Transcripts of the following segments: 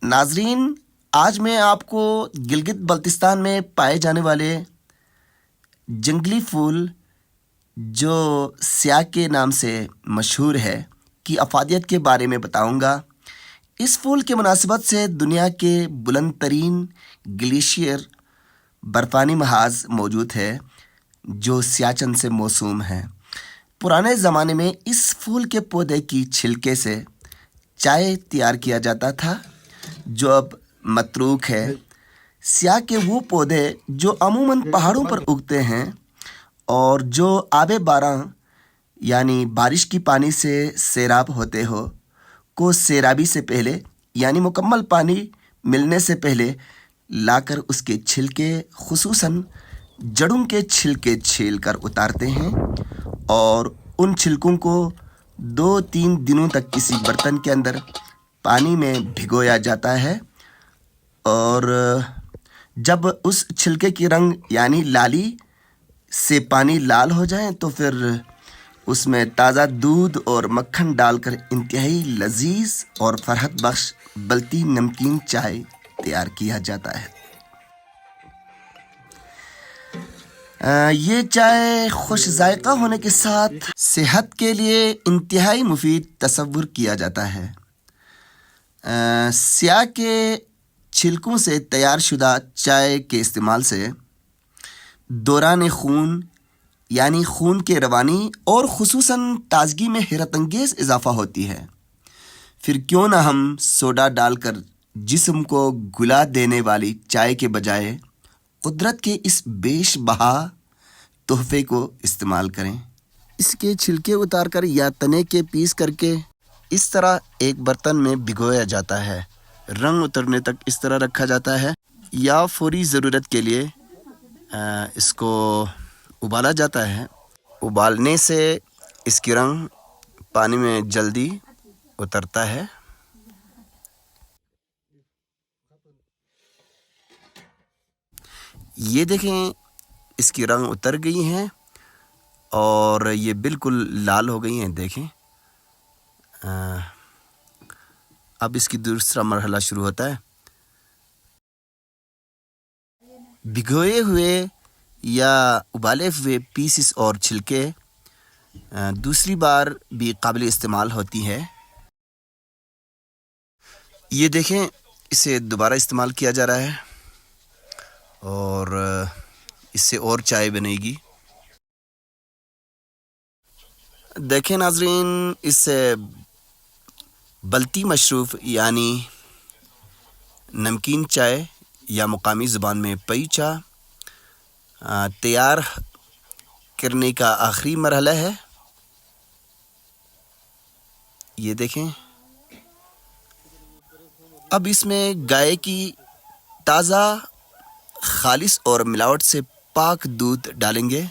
ناظرین، آج میں آپ کو گلگت بلتستان میں پائے جانے والے جنگلی پھول جو سیاہ کے نام سے مشہور ہے کی افادیت کے بارے میں بتاؤں گا۔ اس پھول کے مناسبت سے دنیا کے بلند ترین گلیشیئر برفانی محاذ موجود ہے جو سیاچن سے موسوم ہے۔ پرانے زمانے میں اس پھول کے پودے کی چھلکے سے چائے تیار کیا جاتا تھا جو اب متروک ہے۔ سیاہ کے وہ پودے جو عموماً پہاڑوں پر اگتے ہیں اور جو آب باراں یعنی بارش کی پانی سے سیراب ہوتے ہو کو سیرابی سے پہلے یعنی مکمل پانی ملنے سے پہلے لا کر اس کے چھلکے خصوصاً جڑوں کے چھلکے چھیل کر اتارتے ہیں اور ان چھلکوں کو 2-3 دنوں تک کسی برتن کے اندر پانی میں بھگویا جاتا ہے، اور جب اس چھلکے کی رنگ یعنی لالی سے پانی لال ہو جائیں تو پھر اس میں تازہ دودھ اور مکھن ڈال کر انتہائی لذیذ اور فرحت بخش بلتی نمکین چائے تیار کیا جاتا ہے۔ یہ چائے خوش ذائقہ ہونے کے ساتھ صحت کے لیے انتہائی مفید تصور کیا جاتا ہے۔ سیاہ کے چھلکوں سے تیار شدہ چائے کے استعمال سے دوران خون یعنی خون کے روانی اور خصوصاً تازگی میں حیرت انگیز اضافہ ہوتی ہے۔ پھر کیوں نہ ہم سوڈا ڈال کر جسم کو گلا دینے والی چائے کے بجائے قدرت کے اس بیش بہا تحفے کو استعمال کریں۔ اس کے چھلکے اتار کر یا تنے کے پیس کر کے اس طرح ایک برتن میں بھگویا جاتا ہے، رنگ اترنے تک اس طرح رکھا جاتا ہے، یا فوری ضرورت کے لیے اس کو ابالا جاتا ہے۔ ابالنے سے اس کی رنگ پانی میں جلدی اترتا ہے۔ یہ دیکھیں اس کی رنگ اتر گئی ہیں اور یہ بالکل لال ہو گئی ہیں۔ دیکھیں اب اس کی دوسرا مرحلہ شروع ہوتا ہے۔ بھگوئے ہوئے یا ابالے ہوئے پیسز اور چھلکے دوسری بار بھی قابل استعمال ہوتی ہے۔ یہ دیکھیں اسے دوبارہ استعمال کیا جا رہا ہے اور اس سے اور چائے بنے گی۔ دیکھیں ناظرین، اس سے بلتی مشروب یعنی نمکین چائے یا مقامی زبان میں پئی چائے تیار کرنے کا آخری مرحلہ ہے۔ یہ دیکھیں اب اس میں گائے کی تازہ خالص اور ملاوٹ سے پاک دودھ ڈالیں گے۔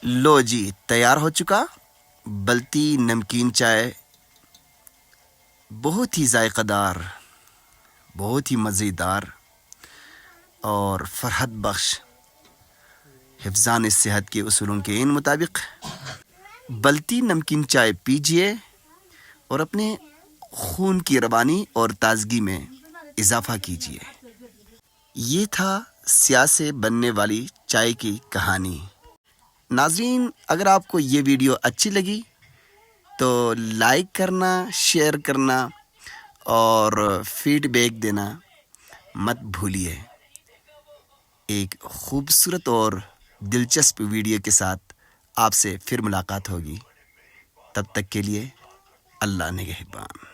لو جی، تیار ہو چکا بلتی نمکین چائے، بہت ہی ذائقہ دار، بہت ہی مزیدار اور فرحت بخش حفظان صحت کے اصولوں کے ان مطابق بلتی نمکین چائے پیجیے اور اپنے خون کی روانی اور تازگی میں اضافہ کیجیے۔ یہ تھا سیاہ سے بننے والی چائے کی کہانی۔ ناظرین، اگر آپ کو یہ ویڈیو اچھی لگی تو لائک کرنا، شیئر کرنا اور فیڈ بیک دینا مت بھولیے۔ ایک خوبصورت اور دلچسپ ویڈیو کے ساتھ آپ سے پھر ملاقات ہوگی۔ تب تک کے لیے اللہ نگہبان۔